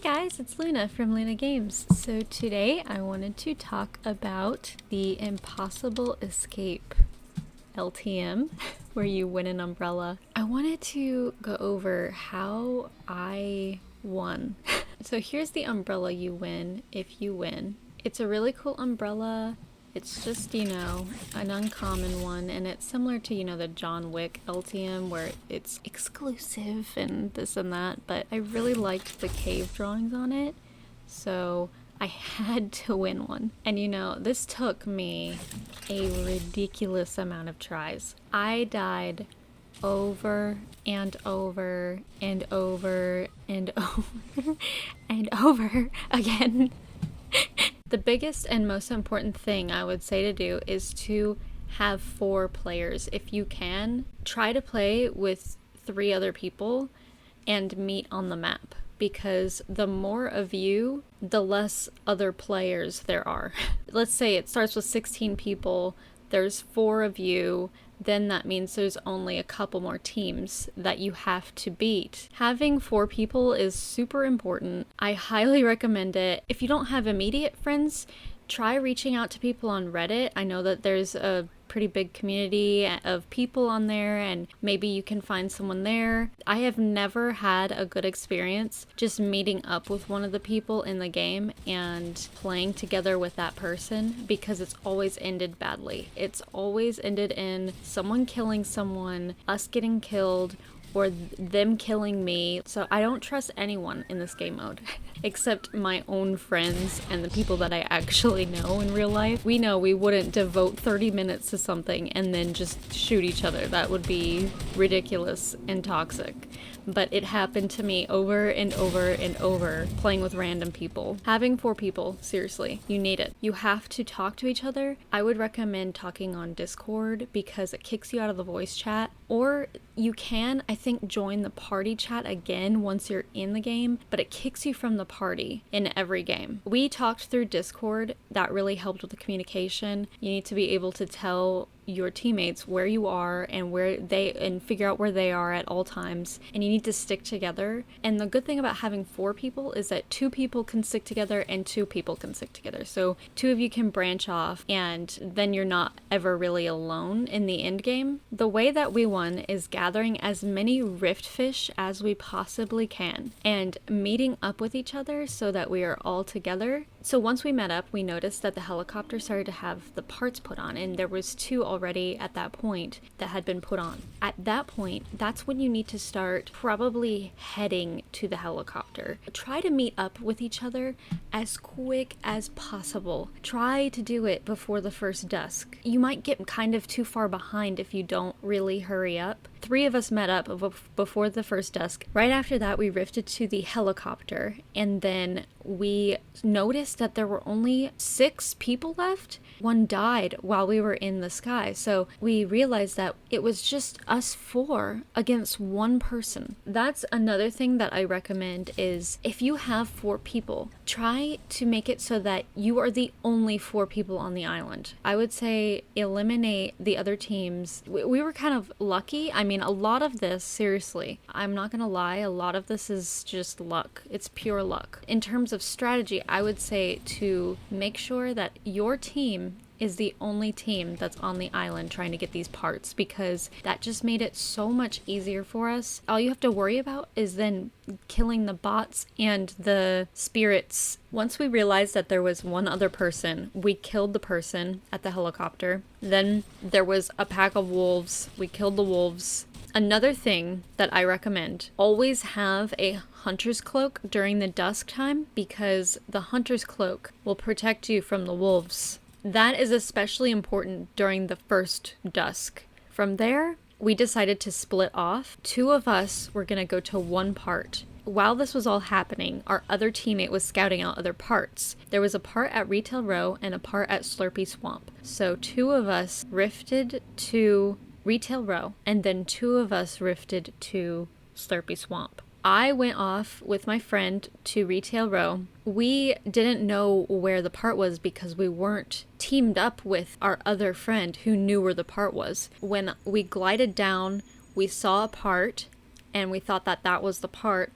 Hey guys, it's Luna from Luna Games. So today I wanted to talk about the Impossible Escape LTM, where you win an umbrella. I wanted to go over how I won. So here's the umbrella you win if you win. It's a really cool umbrella. It's just, an uncommon one, and it's similar to, the John Wick LTM where it's exclusive and this and that, but I really liked the cave drawings on it, so I had to win one. And this took me a ridiculous amount of tries. I died over and over and over and over and over again. The biggest and most important thing I would say to do is to have 4 players. If you can, try to play with 3 other people and meet on the map, because the more of you, the less other players there are. Let's say it starts with 16 people, there's 4 of you, then that means there's only a couple more teams that you have to beat. Having 4 people is super important. I highly recommend it. If you don't have immediate friends, try reaching out to people on Reddit. I know that there's a pretty big community of people on there, and maybe you can find someone there. I have never had a good experience just meeting up with one of the people in the game and playing together with that person, because it's always ended badly. It's always ended in someone killing someone, us getting killed, or them killing me. So I don't trust anyone in this game mode except my own friends and the people that I actually know in real life. We know we wouldn't devote 30 minutes to something and then just shoot each other. That would be ridiculous and toxic. But it happened to me over and over and over playing with random people. Having 4 people, seriously, you need it. You have to talk to each other. I would recommend talking on Discord because it kicks you out of the voice chat, or you can, I think, join the party chat again once you're in the game, but it kicks you from the party in every game. We talked through Discord. That really helped with the communication. You need to be able to tell your teammates where you are and figure out where they are at all times, and you need to stick together. And the good thing about having 4 people is that 2 people can stick together and 2 people can stick together, so 2 of you can branch off, and then you're not ever really alone in the end game. The way that we won is gathering as many rift fish as we possibly can and meeting up with each other so that we are all together. So once we met up, we noticed that the helicopter started to have the parts put on, and there was 2 already at that point that had been put on. At that point, that's when you need to start probably heading to the helicopter. Try to meet up with each other as quick as possible. Try to do it before the first dusk. You might get kind of too far behind if you don't really hurry up. 3 of us met up before the first dusk. Right after that, we rifted to the helicopter, and then we noticed that there were only 6 people left. 1 died while we were in the sky, so we realized that it was just us 4 against 1 person. That's another thing that I recommend is if you have 4 people, try to make it so that you are the only 4 people on the island. I would say eliminate the other teams. We were kind of lucky. I mean, a lot of this, seriously, I'm not gonna lie, a lot of this is just luck. It's pure luck. In terms of strategy, I would say to make sure that your team is the only team that's on the island trying to get these parts, because that just made it so much easier for us. All you have to worry about is then killing the bots and the spirits. Once we realized that there was 1 other person, we killed the person at the helicopter. Then there was a pack of wolves. We killed the wolves. Another thing that I recommend, always have a hunter's cloak during the dusk time, because the hunter's cloak will protect you from the wolves. That is especially important during the first dusk. From there, we decided to split off. 2 of us were going to go to 1 part. While this was all happening, our other teammate was scouting out other parts. There was a part at Retail Row and a part at Slurpy Swamp. So 2 of us rifted to Retail Row, and then 2 of us rifted to Slurpy Swamp. I went off with my friend to Retail Row. We didn't know where the part was because we weren't teamed up with our other friend who knew where the part was. When we glided down, we saw a part and we thought that that was the part.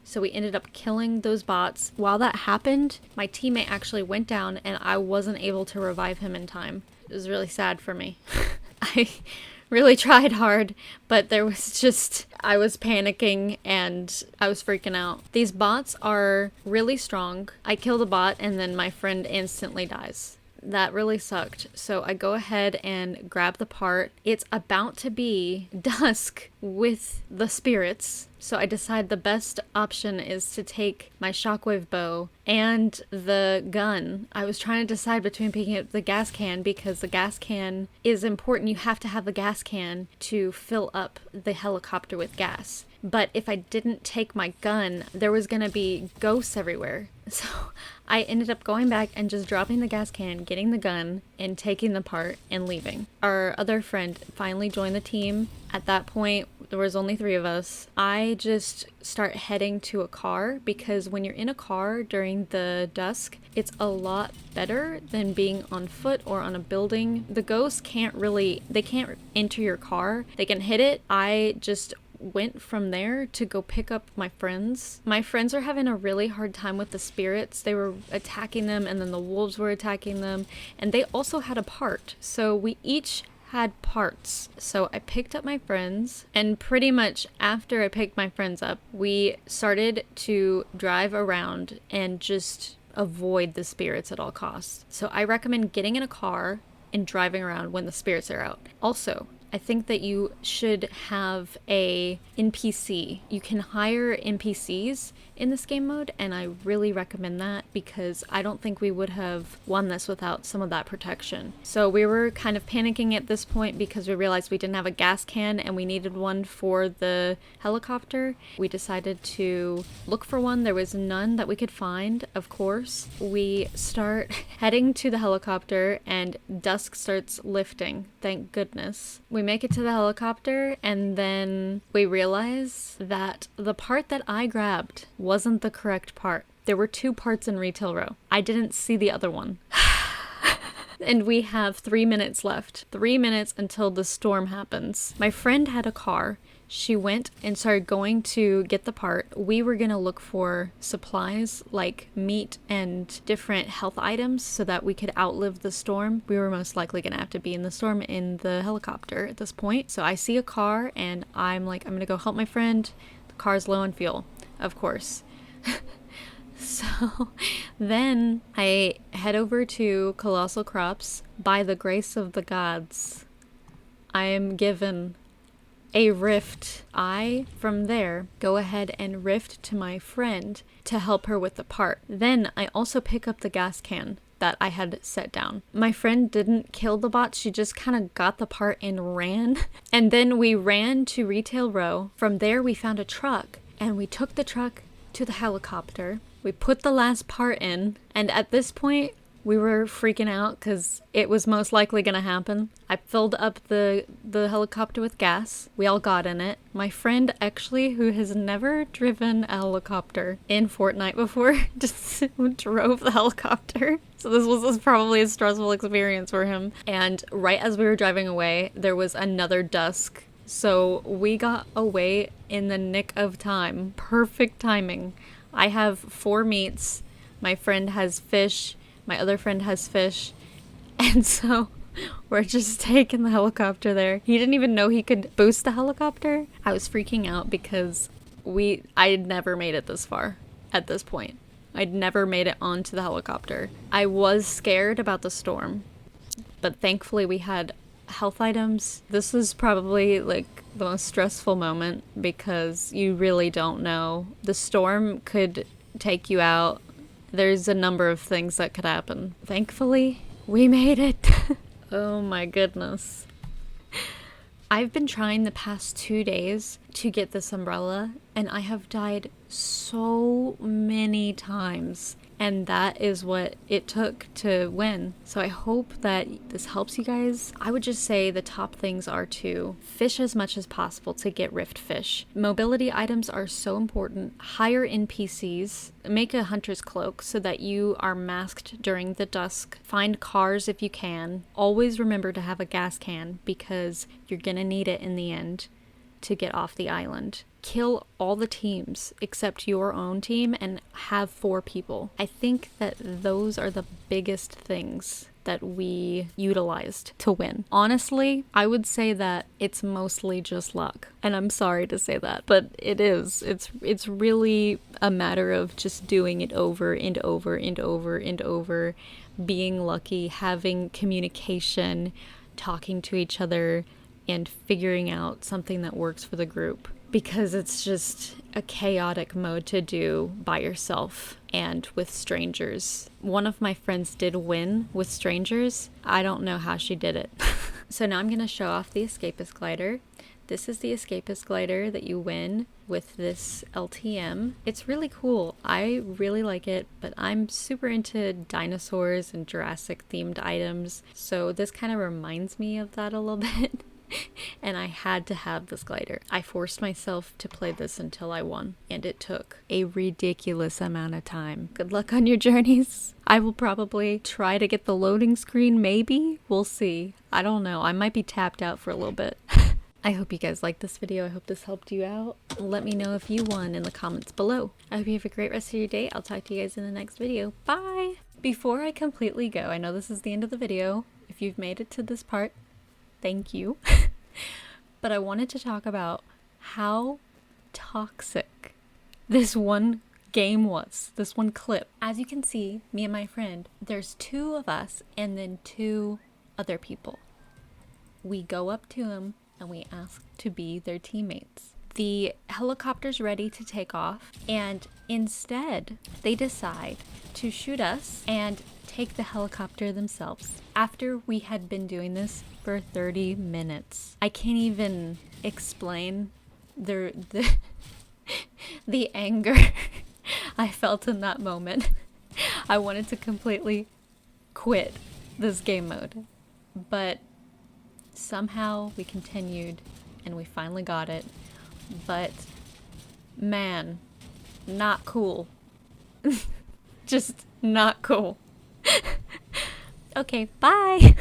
So we ended up killing those bots. While that happened, my teammate actually went down and I wasn't able to revive him in time. It was really sad for me. I really tried hard, but there was just, I was panicking and I was freaking out. These bots are really strong. I kill the bot and then my friend instantly dies. That really sucked. So I go ahead and grab the part. It's about to be dusk with the spirits. So I decide the best option is to take my shockwave bow and the gun. I was trying to decide between picking up the gas can because the gas can is important. You have to have the gas can to fill up the helicopter with gas. But if I didn't take my gun, there was gonna be ghosts everywhere. So I ended up going back and just dropping the gas can, getting the gun, and taking the part and leaving. Our other friend finally joined the team. At that point, there was only 3 of us. I just start heading to a car because when you're in a car during the dusk, it's a lot better than being on foot or on a building. The ghosts can't enter your car. They can hit it. I just went from there to go pick up my friends. My friends are having a really hard time with the spirits. They were attacking them and then the wolves were attacking them, and they also had a part. So we each had parts. So I picked up my friends, and pretty much after I picked my friends up, we started to drive around and just avoid the spirits at all costs. So I recommend getting in a car and driving around when the spirits are out. Also, I think that you should have a NPC. You can hire NPCs in this game mode, and I really recommend that because I don't think we would have won this without some of that protection. So we were kind of panicking at this point because we realized we didn't have a gas can and we needed one for the helicopter. We decided to look for one. There was none that we could find, of course. We start heading to the helicopter and dusk starts lifting, thank goodness. We make it to the helicopter and then we realize that the part that I grabbed wasn't the correct part. There were 2 parts in retail row. I didn't see the other one. And we have 3 minutes left. 3 minutes until the storm happens. My friend had a car. She went and started going to get the part. We were gonna look for supplies like meat and different health items so that we could outlive the storm. We were most likely gonna have to be in the storm in the helicopter at this point. So I see a car and I'm like, I'm gonna go help my friend. The car's low on fuel, of course. So then I head over to Colossal Crops. By the grace of the gods, I am given a rift. I, from there, go ahead and rift to my friend to help her with the part. Then I also pick up the gas can that I had set down. My friend didn't kill the bot, she just kind of got the part and ran. And then we ran to Retail Row. From there we found a truck and we took the truck to the helicopter. We put the last part in, and at this point we were freaking out because it was most likely gonna happen. I filled up the helicopter with gas. We all got in it. My friend, actually, who has never driven a helicopter in Fortnite before, just drove the helicopter. So this was probably a stressful experience for him. And right as we were driving away, there was another dusk. So we got away in the nick of time. Perfect timing. I have 4 meats. My friend has fish. My other friend has fish. And so we're just taking the helicopter there. He didn't even know he could boost the helicopter. I was freaking out because I'd never made it this far at this point. I'd never made it onto the helicopter. I was scared about the storm, but thankfully we had health items. This was probably like the most stressful moment because you really don't know. The storm could take you out. There's a number of things that could happen. Thankfully, we made it. Oh my goodness. I've been trying the past 2 days to get this umbrella, and I have died so many times. And that is what it took to win. So I hope that this helps you guys. I would just say the top things are to fish as much as possible to get rift fish. Mobility items are so important. Hire NPCs. Make a hunter's cloak so that you are masked during the dusk. Find cars if you can. Always remember to have a gas can because you're gonna need it in the end to get off the island. kill all the teams except your own team and have 4 people. I think that those are the biggest things that we utilized to win. Honestly, I would say that it's mostly just luck. And I'm sorry to say that, but it is. It's really a matter of just doing it over and over and over and over, being lucky, having communication, talking to each other, and figuring out something that works for the group. Because it's just a chaotic mode to do by yourself and with strangers. One of my friends did win with strangers. I don't know how she did it. So now I'm going to show off the Escapist glider. This is the Escapist glider that you win with this LTM. It's really cool. I really like it, but I'm super into dinosaurs and Jurassic themed items. So this kind of reminds me of that a little bit. And I had to have this glider. I forced myself to play this until I won, and it took a ridiculous amount of time. Good luck on your journeys. I will probably try to get the loading screen, maybe? We'll see. I don't know. I might be tapped out for a little bit. I hope you guys liked this video. I hope this helped you out. Let me know if you won in the comments below. I hope you have a great rest of your day. I'll talk to you guys in the next video. Bye! Before I completely go, I know this is the end of the video. If you've made it to this part, thank you. But I wanted to talk about how toxic this one game was, this one clip. As you can see, me and my friend, there's 2 of us and then 2 other people. We go up to them and we ask to be their teammates. The helicopter's ready to take off, and instead they decide to shoot us and take the helicopter themselves after we had been doing this for 30 minutes. I can't even explain the anger I felt in that moment. I wanted to completely quit this game mode, but somehow we continued and we finally got it. But man, not cool. Just not cool. Okay, bye.